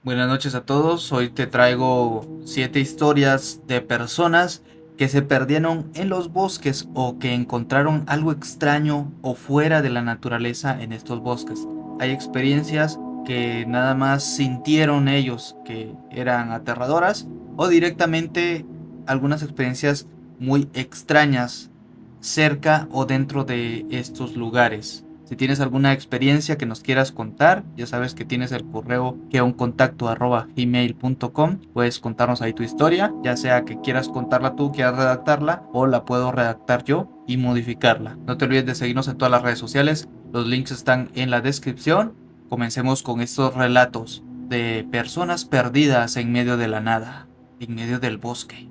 Buenas noches a todos. Hoy te traigo 7 historias de personas que se perdieron en los bosques o que encontraron algo extraño o fuera de la naturaleza en estos bosques. Hay experiencias que nada más sintieron ellos que eran aterradoras o directamente algunas experiencias muy extrañas cerca o dentro de estos lugares. Si tienes alguna experiencia que nos quieras contar, ya sabes que tienes el correo geoncontacto@gmail.com. Puedes contarnos ahí tu historia, ya sea que quieras contarla tú, quieras redactarla, o la puedo redactar yo y modificarla. No te olvides de seguirnos en todas las redes sociales, los links están en la descripción. Comencemos con estos relatos de personas perdidas en medio de la nada, en medio del bosque.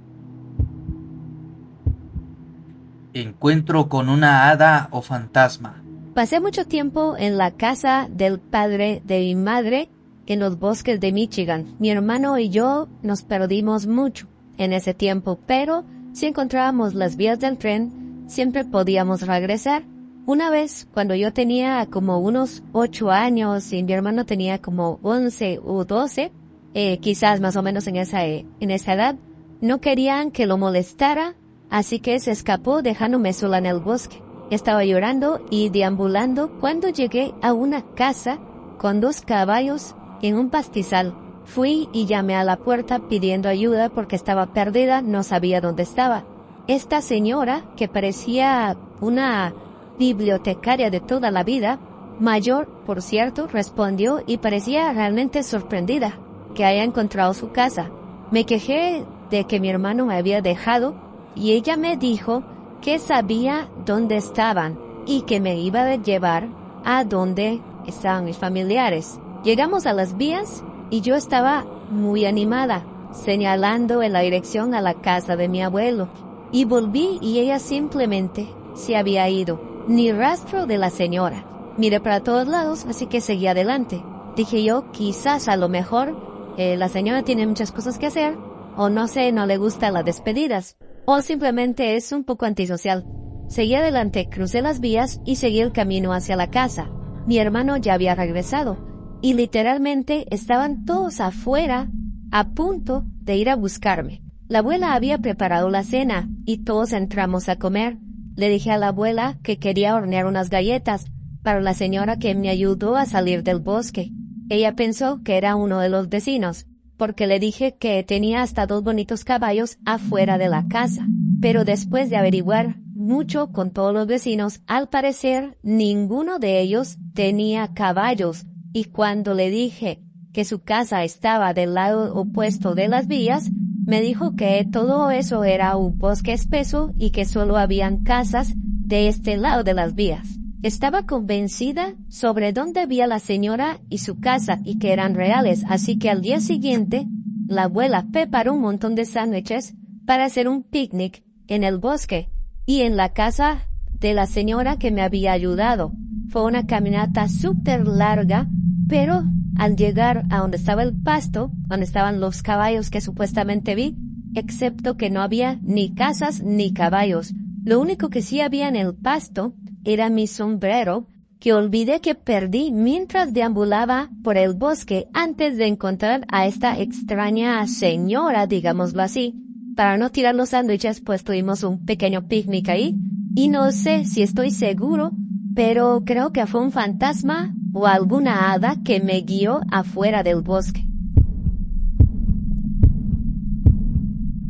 Encuentro con una hada o fantasma. Pasé mucho tiempo en la casa del padre de mi madre en los bosques de Michigan. Mi hermano y yo nos perdimos mucho en ese tiempo, pero si encontrábamos las vías del tren, siempre podíamos regresar. Una vez, cuando yo tenía como unos 8 años y mi hermano tenía como 11 o 12, quizás más o menos en esa edad, no querían que lo molestara, así que se escapó dejándome sola en el bosque. Estaba llorando y deambulando cuando llegué a una casa con 2 caballos en un pastizal. Fui y llamé a la puerta pidiendo ayuda porque estaba perdida, no sabía dónde estaba. Esta señora, que parecía una bibliotecaria de toda la vida, mayor, por cierto, respondió y parecía realmente sorprendida que haya encontrado su casa. Me quejé de que mi hermano me había dejado y ella me dijo que sabía dónde estaban y que me iba a llevar a donde estaban mis familiares. Llegamos a las vías y yo estaba muy animada, señalando en la dirección a la casa de mi abuelo. Y volví y ella simplemente se había ido, ni rastro de la señora. Miré para todos lados, así que seguí adelante. Dije yo, quizás a lo mejor la señora tiene muchas cosas que hacer, o no sé, no le gustan las despedidas, o simplemente es un poco antisocial. Seguí adelante, crucé las vías y seguí el camino hacia la casa. Mi hermano ya había regresado, y literalmente estaban todos afuera, a punto de ir a buscarme. La abuela había preparado la cena, y todos entramos a comer. Le dije a la abuela que quería hornear unas galletas para la señora que me ayudó a salir del bosque. Ella pensó que era uno de los vecinos, porque le dije que tenía hasta 2 bonitos caballos afuera de la casa. Pero después de averiguar mucho con todos los vecinos, al parecer ninguno de ellos tenía caballos, y cuando le dije que su casa estaba del lado opuesto de las vías, me dijo que todo eso era un bosque espeso y que solo habían casas de este lado de las vías. Estaba convencida sobre dónde había la señora y su casa y que eran reales, así que al día siguiente, la abuela preparó un montón de sándwiches para hacer un picnic en el bosque y en la casa de la señora que me había ayudado. Fue una caminata súper larga, pero al llegar a donde estaba el pasto, donde estaban los caballos que supuestamente vi, excepto que no había ni casas ni caballos. Lo único que sí había en el pasto era mi sombrero, que olvidé que perdí mientras deambulaba por el bosque antes de encontrar a esta extraña señora, digámoslo así. Para no tirar los sándwiches, pues tuvimos un pequeño picnic ahí, y no sé si estoy seguro, pero creo que fue un fantasma o alguna hada que me guió afuera del bosque.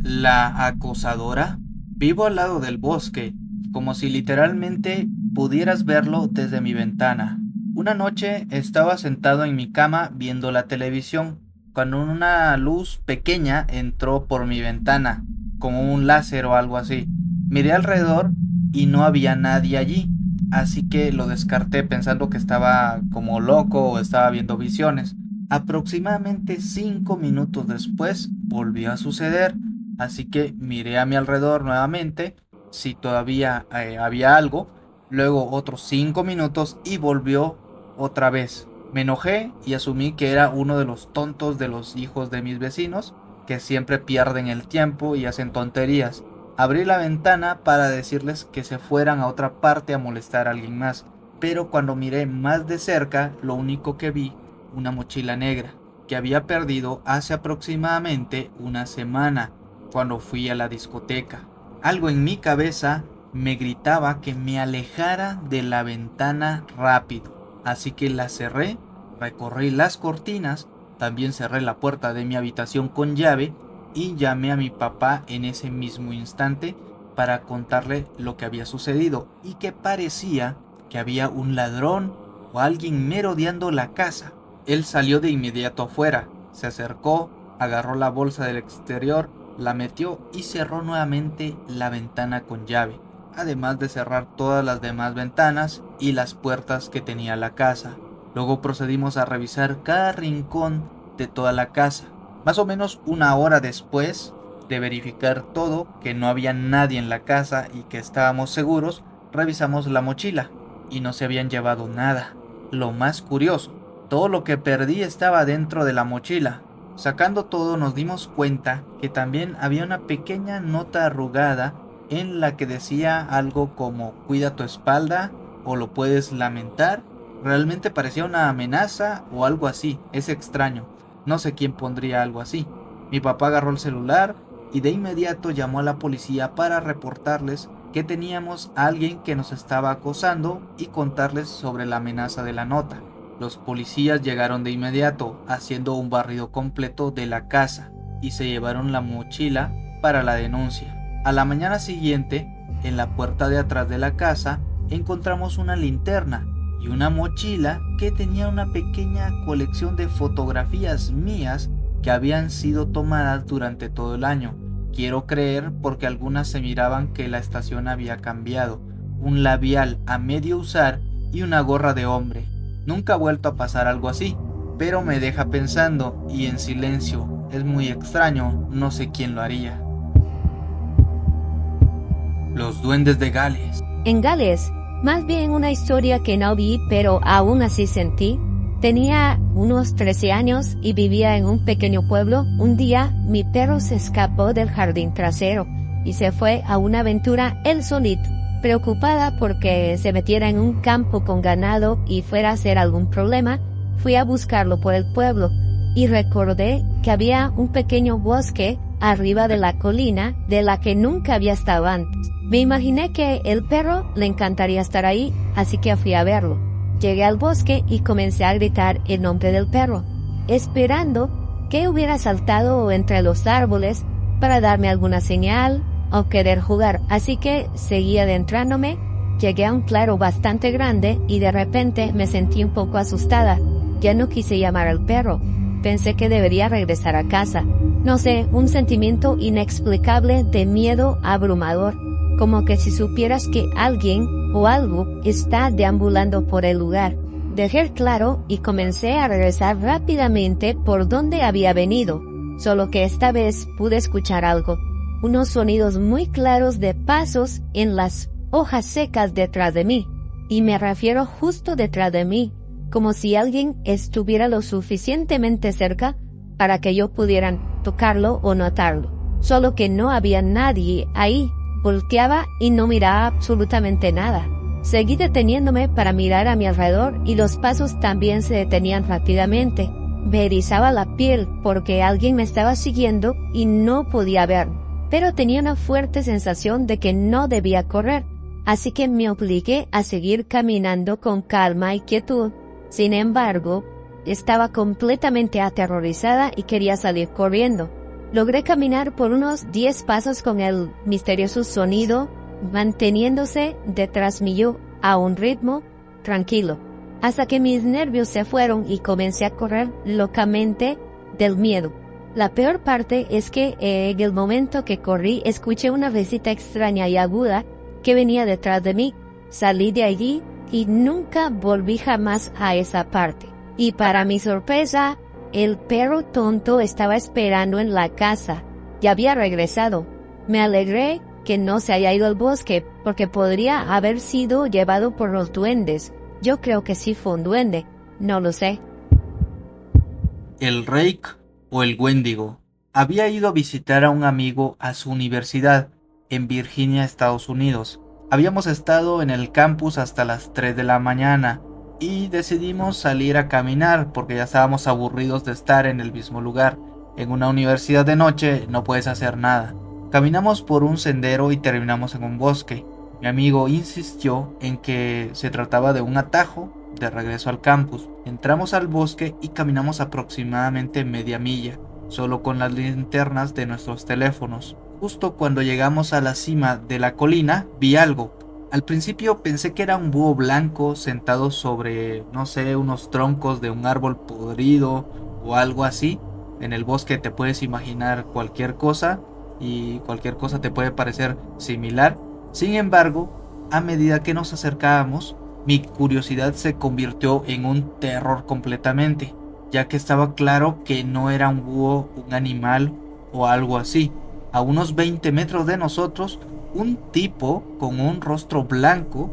La acosadora. Vivo al lado del bosque, como si literalmente pudieras verlo desde mi ventana. Una noche estaba sentado en mi cama viendo la televisión, cuando una luz pequeña entró por mi ventana, como un láser o algo así. Miré alrededor y no había nadie allí, así que lo descarté pensando que estaba como loco o estaba viendo visiones. Aproximadamente 5 minutos después volvió a suceder. Así que miré a mi alrededor nuevamente si todavía había algo. Luego otros 5 minutos y volvió otra vez. Me enojé y asumí que era uno de los tontos de los hijos de mis vecinos que siempre pierden el tiempo y hacen tonterías. Abrí la ventana para decirles que se fueran a otra parte a molestar a alguien más. Pero cuando miré más de cerca, lo único que vi, una mochila negra. que había perdido hace aproximadamente una semana cuando fui a la discoteca. Algo en mi cabeza me gritaba que me alejara de la ventana rápido, así que la cerré, recorrí las cortinas, también cerré la puerta de mi habitación con llave y llamé a mi papá en ese mismo instante para contarle lo que había sucedido y que parecía que había un ladrón o alguien merodeando la casa. Él salió de inmediato afuera, se acercó, agarró la bolsa del exterior, la metió y cerró nuevamente la ventana con llave, además de cerrar todas las demás ventanas y las puertas que tenía la casa. Luego procedimos a revisar cada rincón de toda la casa. Más o menos una hora después de verificar todo, que no había nadie en la casa y que estábamos seguros, revisamos la mochila y no se habían llevado nada. Lo más curioso, todo lo que perdí estaba dentro de la mochila. Sacando todo nos dimos cuenta que también había una pequeña nota arrugada en la que decía algo como cuida tu espalda o lo puedes lamentar. Realmente parecía una amenaza o algo así, es extraño, no sé quién pondría algo así. Mi papá agarró el celular y de inmediato llamó a la policía para reportarles que teníamos a alguien que nos estaba acosando y contarles sobre la amenaza de la nota. Los policías llegaron de inmediato, haciendo un barrido completo de la casa y se llevaron la mochila para la denuncia. A la mañana siguiente, en la puerta de atrás de la casa, encontramos una linterna y una mochila que tenía una pequeña colección de fotografías mías que habían sido tomadas durante todo el año. Quiero creer porque algunas se miraban que la estación había cambiado, un labial a medio usar y una gorra de hombre. Nunca ha vuelto a pasar algo así, pero me deja pensando y en silencio. Es muy extraño, no sé quién lo haría. Los duendes de Gales. En Gales, más bien una historia que no vi, pero aún así sentí. Tenía unos 13 años y vivía en un pequeño pueblo. Un día, mi perro se escapó del jardín trasero y se fue a una aventura él solito. Preocupada porque se metiera en un campo con ganado y fuera a hacer algún problema, fui a buscarlo por el pueblo y recordé que había un pequeño bosque arriba de la colina de la que nunca había estado antes. Me imaginé que el perro le encantaría estar ahí, así que fui a verlo. Llegué al bosque y comencé a gritar el nombre del perro, esperando que hubiera saltado entre los árboles para darme alguna señal o querer jugar, así que seguí adentrándome. Llegué a un claro bastante grande y de repente me sentí un poco asustada. Ya no quise llamar al perro. Pensé que debería regresar a casa. No sé, un sentimiento inexplicable de miedo abrumador, como que si supieras que alguien o algo está deambulando por el lugar. Dejé claro y comencé a regresar rápidamente por donde había venido, solo que esta vez pude escuchar algo. Unos sonidos muy claros de pasos en las hojas secas detrás de mí, y me refiero justo detrás de mí, como si alguien estuviera lo suficientemente cerca para que yo pudiera tocarlo o notarlo. Solo que no había nadie ahí. Volteaba y no miraba absolutamente nada. Seguí deteniéndome para mirar a mi alrededor y los pasos también se detenían rápidamente. Me erizaba la piel porque alguien me estaba siguiendo y no podía verme, pero tenía una fuerte sensación de que no debía correr, así que me obligué a seguir caminando con calma y quietud. Sin embargo, estaba completamente aterrorizada y quería salir corriendo. Logré caminar por unos 10 pasos con el misterioso sonido manteniéndose detrás mío a un ritmo tranquilo, hasta que mis nervios se fueron y comencé a correr locamente del miedo. La peor parte es que en el momento que corrí escuché una risita extraña y aguda que venía detrás de mí. Salí de allí y nunca volví jamás a esa parte. Y para mi sorpresa, el perro tonto estaba esperando en la casa. Ya había regresado. Me alegré que no se haya ido al bosque, porque podría haber sido llevado por los duendes. Yo creo que sí fue un duende. No lo sé. El Rake o el Wendigo. Había ido a visitar a un amigo a su universidad en Virginia, Estados Unidos. Habíamos estado en el campus hasta las 3 de la mañana. y decidimos salir a caminar porque ya estábamos aburridos de estar en el mismo lugar. En una universidad de noche no puedes hacer nada. Caminamos por un sendero y terminamos en un bosque. Mi amigo insistió en que se trataba de un atajo de regreso al campus. Entramos al bosque y caminamos aproximadamente media milla, solo con las linternas de nuestros teléfonos. Justo cuando llegamos a la cima de la colina, vi algo. Al principio pensé que era un búho blanco sentado sobre, no sé, unos troncos de un árbol podrido o algo así. En el bosque te puedes imaginar cualquier cosa y cualquier cosa te puede parecer similar. Sin embargo, a medida que nos acercábamos, mi curiosidad se convirtió en un terror completamente, ya que estaba claro que no era un búho, un animal o algo así. A unos 20 metros de nosotros, un tipo con un rostro blanco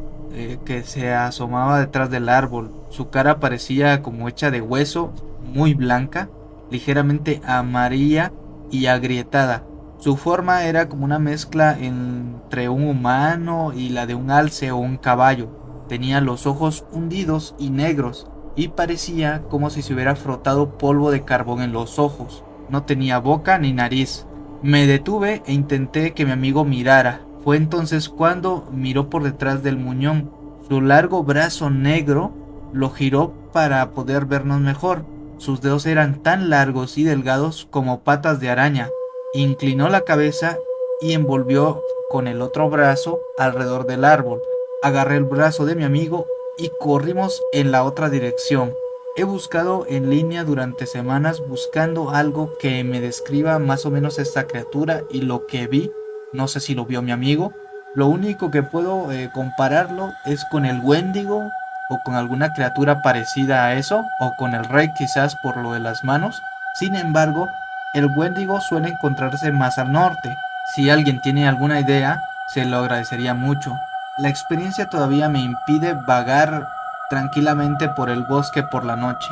que se asomaba detrás del árbol. Su cara parecía como hecha de hueso, muy blanca, ligeramente amarilla y agrietada. Su forma era como una mezcla entre un humano y la de un alce o un caballo. Tenía los ojos hundidos y negros y parecía como si se hubiera frotado polvo de carbón en los ojos. No tenía boca ni nariz. Me detuve e intenté que mi amigo mirara. Fue entonces cuando miró por detrás del muñón. Su largo brazo negro lo giró para poder vernos mejor. Sus dedos eran tan largos y delgados como patas de araña. Inclinó la cabeza y envolvió con el otro brazo alrededor del árbol. Agarré el brazo de mi amigo y corrimos en la otra dirección. He buscado en línea durante semanas buscando algo que me describa más o menos esta criatura y lo que vi, no sé si lo vio mi amigo. Lo único que puedo compararlo es con el Wendigo o con alguna criatura parecida a eso, o con el Rey quizás por lo de las manos. Sin embargo, el Wendigo suele encontrarse más al norte. Si alguien tiene alguna idea, se lo agradecería mucho. La experiencia todavía me impide vagar tranquilamente por el bosque por la noche.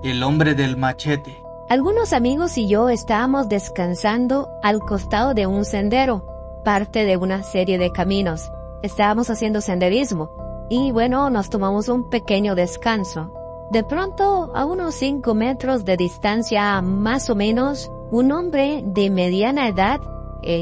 El hombre del machete. Algunos amigos y yo estábamos descansando al costado de un sendero, parte de una serie de caminos. Estábamos haciendo senderismo y bueno, nos tomamos un pequeño descanso. De pronto, a unos 5 metros de distancia más o menos, un hombre de mediana edad,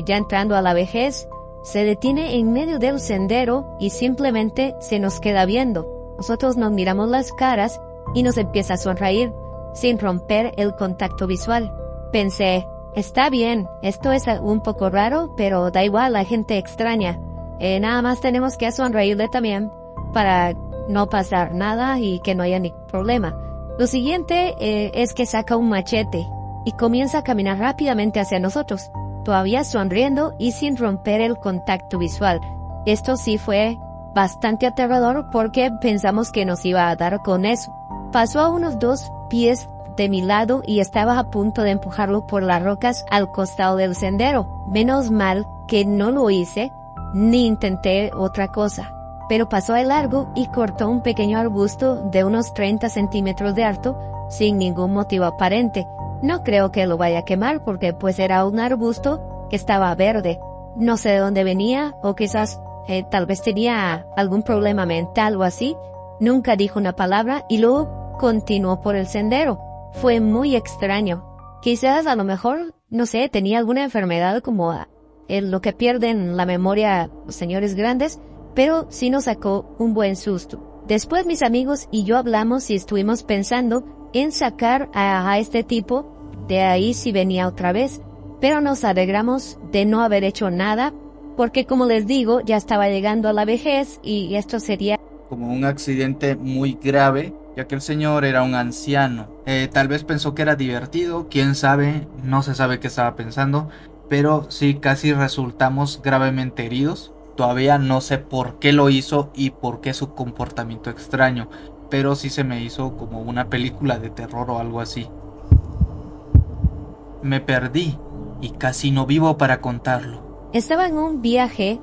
ya entrando a la vejez, se detiene en medio del sendero y simplemente se nos queda viendo. Nosotros nos miramos las caras y nos empieza a sonreír, sin romper el contacto visual. Pensé, está bien, esto es un poco raro, pero da igual, la gente extraña. Nada más tenemos que sonreírle también para no pasar nada y que no haya ningún problema. Lo siguiente es que saca un machete y comienza a caminar rápidamente hacia nosotros, todavía sonriendo y sin romper el contacto visual. Esto sí fue bastante aterrador porque pensamos que nos iba a dar con eso. Pasó a unos 2 pies de mi lado y estaba a punto de empujarlo por las rocas al costado del sendero. Menos mal que no lo hice ni intenté otra cosa, pero pasó de largo y cortó un pequeño arbusto de unos 30 centímetros de alto sin ningún motivo aparente. No creo que lo vaya a quemar porque pues era un arbusto que estaba verde. No sé de dónde venía o quizás tal vez tenía algún problema mental o así. Nunca dijo una palabra y luego continuó por el sendero. Fue muy extraño. Quizás a lo mejor, no sé, tenía alguna enfermedad como lo que pierden la memoria los señores grandes, pero sí nos sacó un buen susto. Después mis amigos y yo hablamos y estuvimos pensando en sacar a este tipo de ahí si venía otra vez, pero nos alegramos de no haber hecho nada, porque como les digo, ya estaba llegando a la vejez y esto sería como un accidente muy grave, ya que el señor era un anciano. Tal vez pensó que era divertido, quién sabe, no se sabe qué estaba pensando, pero sí casi resultamos gravemente heridos. Todavía no sé por qué lo hizo y por qué su comportamiento extraño, pero sí se me hizo como una película de terror o algo así. Me perdí y casi no vivo para contarlo. Estaba en un viaje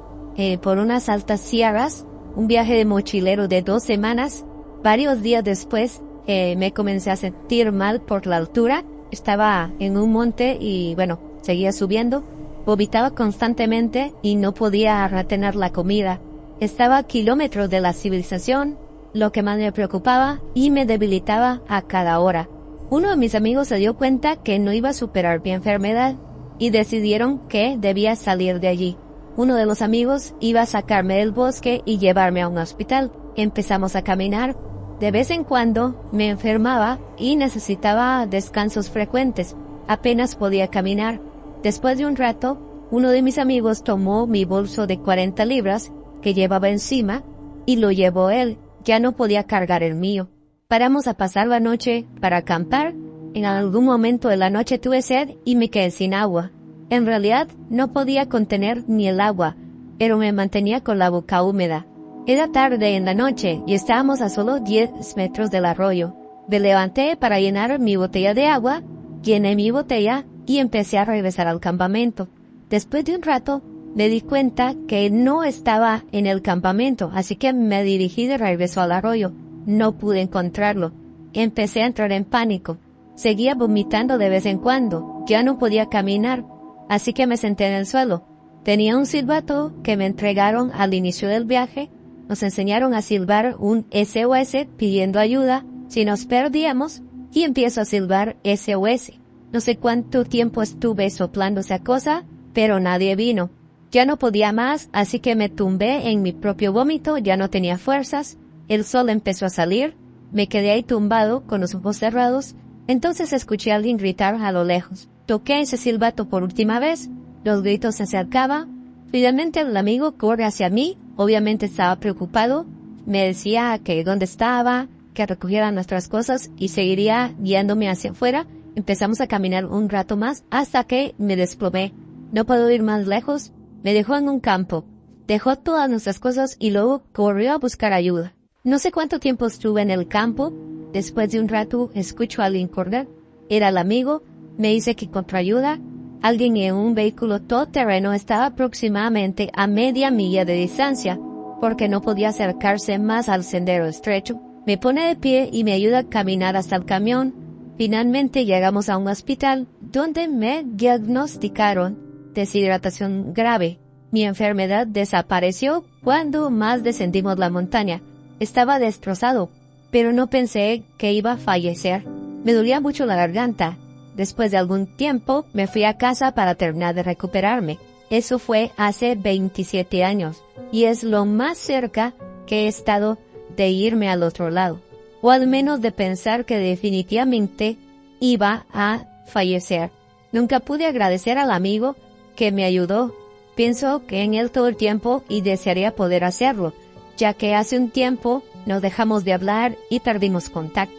por unas altas sierras, un viaje de mochilero de 2 semanas. Varios días después me comencé a sentir mal por la altura. Estaba en un monte y bueno, seguía subiendo. Vomitaba constantemente y no podía retener la comida. Estaba a kilómetros de la civilización, lo que más me preocupaba y me debilitaba a cada hora. Uno de mis amigos se dio cuenta que no iba a superar mi enfermedad y decidieron que debía salir de allí. Uno de los amigos iba a sacarme del bosque y llevarme a un hospital. Empezamos a caminar. De vez en cuando me enfermaba y necesitaba descansos frecuentes. Apenas podía caminar. Después de un rato, uno de mis amigos tomó mi bolso de 40 libras que llevaba encima y lo llevó él. Ya no podía cargar el mío. Paramos a pasar la noche para acampar. En algún momento de la noche tuve sed y me quedé sin agua. En realidad no podía contener ni el agua, pero me mantenía con la boca húmeda. Era tarde en la noche y estábamos a solo 10 metros del arroyo. Me levanté para llenar mi botella de agua, llené mi botella y empecé a regresar al campamento. Después de un rato, me di cuenta que no estaba en el campamento, así que me dirigí de regreso al arroyo. No pude encontrarlo. Empecé a entrar en pánico. Seguía vomitando de vez en cuando. Ya no podía caminar, así que me senté en el suelo. Tenía un silbato que me entregaron al inicio del viaje. Nos enseñaron a silbar un SOS pidiendo ayuda si nos perdíamos y empiezo a silbar SOS. No sé cuánto tiempo estuve soplando esa cosa, pero nadie vino. Ya no podía más, así que me tumbé en mi propio vómito, ya no tenía fuerzas. El sol empezó a salir, me quedé ahí tumbado con los ojos cerrados. Entonces escuché a alguien gritar a lo lejos. Toqué ese silbato por última vez, los gritos se acercaban. Finalmente el amigo corre hacia mí, obviamente estaba preocupado. Me decía que dónde estaba, que recogiera nuestras cosas y seguiría guiándome hacia afuera. Empezamos a caminar un rato más hasta que me desplomé. No puedo ir más lejos. Me dejó en un campo. Dejó todas nuestras cosas y luego corrió a buscar ayuda. No sé cuánto tiempo estuve en el campo. Después de un rato escucho a alguien correr. Era el amigo. Me dice que encontró ayuda. Alguien en un vehículo todoterreno estaba aproximadamente a media milla de distancia, porque no podía acercarse más al sendero estrecho. Me pone de pie y me ayuda a caminar hasta el camión. Finalmente llegamos a un hospital donde me diagnosticaron deshidratación grave. Mi enfermedad desapareció cuando más descendimos la montaña. Estaba destrozado, pero no pensé que iba a fallecer. Me dolía mucho la garganta. Después de algún tiempo me fui a casa para terminar de recuperarme. Eso fue hace 27 años y es lo más cerca que he estado de irme al otro lado, o al menos de pensar que definitivamente iba a fallecer. Nunca pude agradecer al amigo que me ayudó. Pienso que en él todo el tiempo y desearía poder hacerlo, ya que hace un tiempo nos dejamos de hablar y perdimos contacto.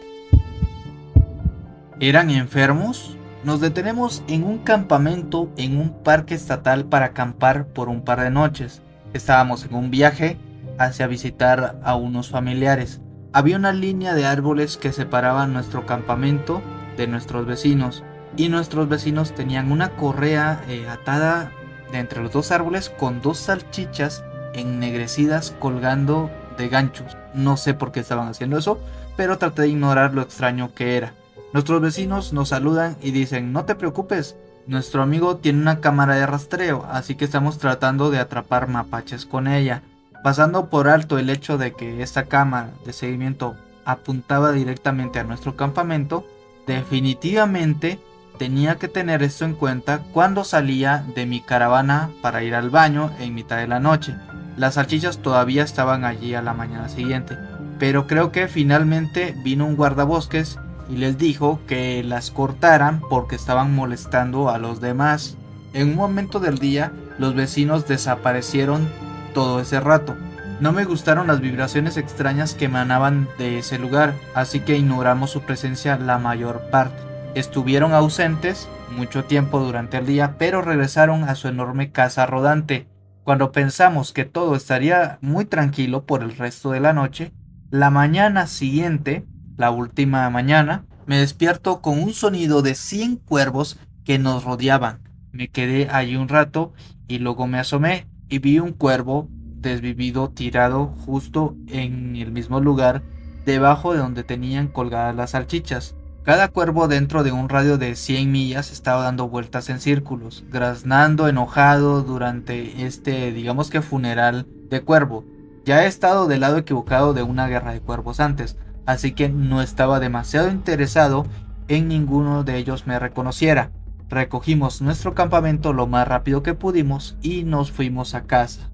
¿Eran enfermos? Nos detenemos en un campamento en un parque estatal para acampar por un par de noches. Estábamos en un viaje hacia visitar a unos familiares. Había una línea de árboles que separaban nuestro campamento de nuestros vecinos, y nuestros vecinos tenían una correa atada de entre los dos árboles con dos salchichas ennegrecidas colgando de ganchos. No sé por qué estaban haciendo eso, pero traté de ignorar lo extraño que era. Nuestros vecinos nos saludan y dicen: no te preocupes, nuestro amigo tiene una cámara de rastreo, así que estamos tratando de atrapar mapaches con ella. Pasando por alto el hecho de que esta cámara de seguimiento apuntaba directamente a nuestro campamento, definitivamente tenía que tener esto en cuenta cuando salía de mi caravana para ir al baño en mitad de la noche. Las salchichas todavía estaban allí a la mañana siguiente, pero creo que finalmente vino un guardabosques y les dijo que las cortaran porque estaban molestando a los demás. En un momento del día, los vecinos desaparecieron todo ese rato. No me gustaron las vibraciones extrañas que emanaban de ese lugar, así que ignoramos su presencia la mayor parte. Estuvieron ausentes mucho tiempo durante el día, pero regresaron a su enorme casa rodante. Cuando pensamos que todo estaría muy tranquilo por el resto de la noche, la mañana siguiente, la última mañana, me despierto con un sonido de 100 cuervos que nos rodeaban. Me quedé allí un rato y luego me asomé y vi un cuervo desvivido tirado justo en el mismo lugar debajo de donde tenían colgadas las salchichas. Cada cuervo dentro de un radio de 100 millas estaba dando vueltas en círculos, graznando enojado durante este, digamos que funeral de cuervo. Ya he estado del lado equivocado de una guerra de cuervos antes, así que no estaba demasiado interesado en ninguno de ellos me reconociera. Recogimos nuestro campamento lo más rápido que pudimos y nos fuimos a casa.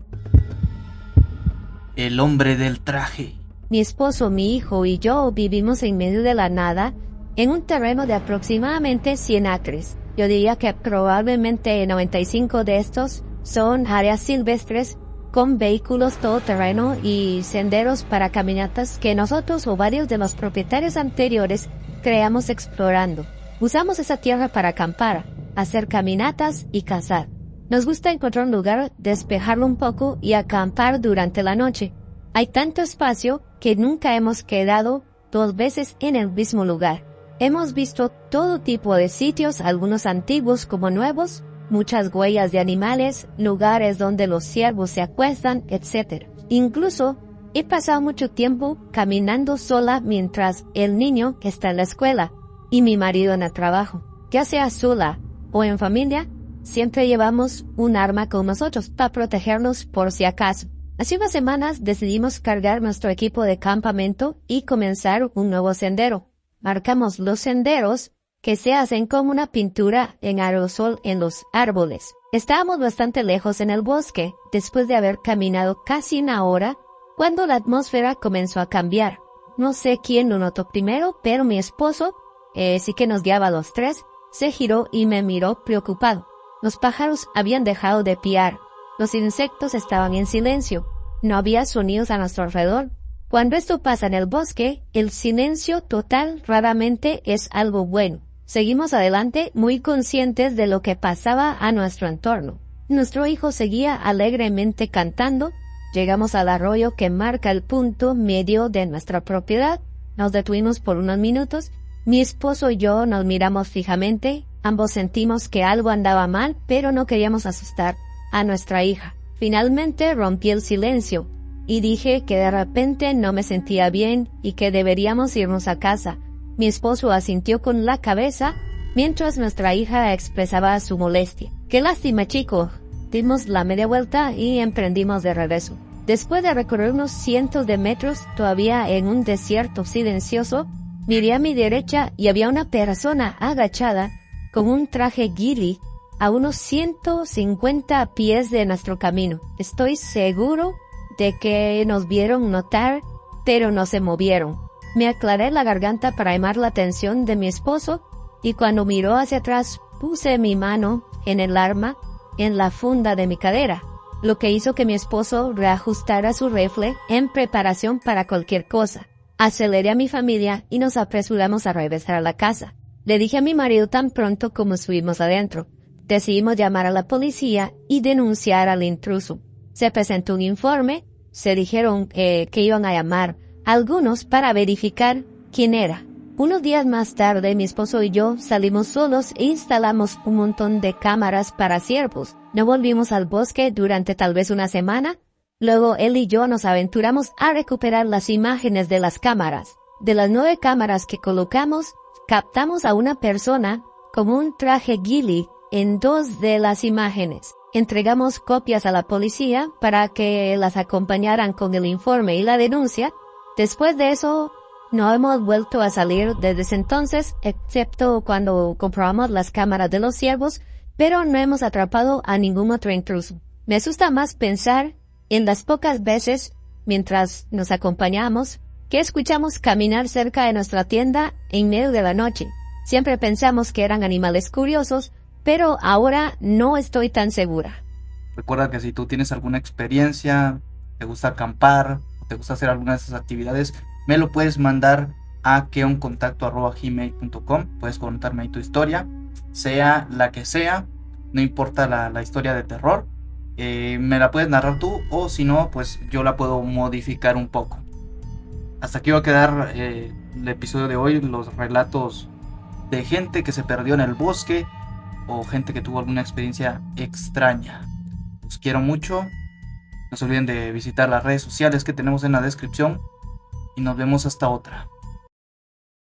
El hombre del traje. Mi esposo, mi hijo y yo vivimos en medio de la nada, en un terreno de aproximadamente 100 acres. Yo diría que probablemente 95 de estos son áreas silvestres con vehículos todoterreno y senderos para caminatas que nosotros o varios de los propietarios anteriores creamos explorando. Usamos esa tierra para acampar, hacer caminatas y cazar. Nos gusta encontrar un lugar, despejarlo un poco y acampar durante la noche. Hay tanto espacio que nunca hemos quedado 2 veces en el mismo lugar. Hemos visto todo tipo de sitios, algunos antiguos como nuevos, muchas huellas de animales, lugares donde los ciervos se acuestan, etc. Incluso he pasado mucho tiempo caminando sola mientras el niño está en la escuela y mi marido en el trabajo. Ya sea sola o en familia, siempre llevamos un arma con nosotros para protegernos por si acaso. Hace unas semanas decidimos cargar nuestro equipo de campamento y comenzar un nuevo sendero. Marcamos los senderos que se hacen como una pintura en aerosol en los árboles. Estábamos bastante lejos en el bosque, después de haber caminado casi una hora, cuando la atmósfera comenzó a cambiar. No sé quién lo notó primero, pero mi esposo, sí que nos guiaba a los 3, se giró y me miró preocupado. Los pájaros habían dejado de piar. Los insectos estaban en silencio. No había sonidos a nuestro alrededor. Cuando esto pasa en el bosque, el silencio total raramente es algo bueno. Seguimos adelante muy conscientes de lo que pasaba a nuestro entorno. Nuestro hijo seguía alegremente cantando. Llegamos al arroyo que marca el punto medio de nuestra propiedad. Nos detuvimos por unos minutos. Mi esposo y yo nos miramos fijamente. Ambos sentimos que algo andaba mal, pero no queríamos asustar a nuestra hija. Finalmente rompí el silencio y dije que de repente no me sentía bien y que deberíamos irnos a casa. Mi esposo asintió con la cabeza mientras nuestra hija expresaba su molestia. ¡Qué lástima, chico! Dimos la media vuelta y emprendimos de regreso. Después de recorrer unos cientos de metros, todavía en un desierto silencioso, miré a mi derecha y había una persona agachada con un traje ghillie a unos 150 pies de nuestro camino. Estoy seguro de que nos vieron notar, pero no se movieron. Me aclaré la garganta para llamar la atención de mi esposo y cuando miró hacia atrás puse mi mano en el arma en la funda de mi cadera, lo que hizo que mi esposo reajustara su rifle en preparación para cualquier cosa. Aceleré a mi familia y nos apresuramos a regresar a la casa. Le dije a mi marido tan pronto como subimos adentro. Decidimos llamar a la policía y denunciar al intruso. Se presentó un informe, se dijeron que iban a llamar a algunos para verificar quién era. Unos días más tarde, mi esposo y yo salimos solos e instalamos un montón de cámaras para ciervos. No volvimos al bosque durante tal vez una semana. Luego él y yo nos aventuramos a recuperar las imágenes de las cámaras. De las 9 cámaras que colocamos, captamos a una persona con un traje ghillie en 2 de las imágenes. Entregamos copias a la policía para que las acompañaran con el informe y la denuncia. Después de eso, no hemos vuelto a salir desde ese entonces, excepto cuando comprobamos las cámaras de los ciervos, pero no hemos atrapado a ningún otro intruso. Me asusta más pensar en las pocas veces, mientras nos acompañamos, que escuchamos caminar cerca de nuestra tienda en medio de la noche. Siempre pensamos que eran animales curiosos, pero ahora no estoy tan segura. Recuerda que si tú tienes alguna experiencia, te gusta acampar, te gusta hacer alguna de esas actividades, me lo puedes mandar a keoncontacto@gmail.com. Puedes contarme ahí tu historia, sea la que sea, no importa la historia de terror. Me la puedes narrar tú o si no, pues yo la puedo modificar un poco. Hasta aquí va a quedar el episodio de hoy, los relatos de gente que se perdió en el bosque o gente que tuvo alguna experiencia extraña. Los quiero mucho. No se olviden de visitar las redes sociales que tenemos en la descripción y nos vemos hasta otra.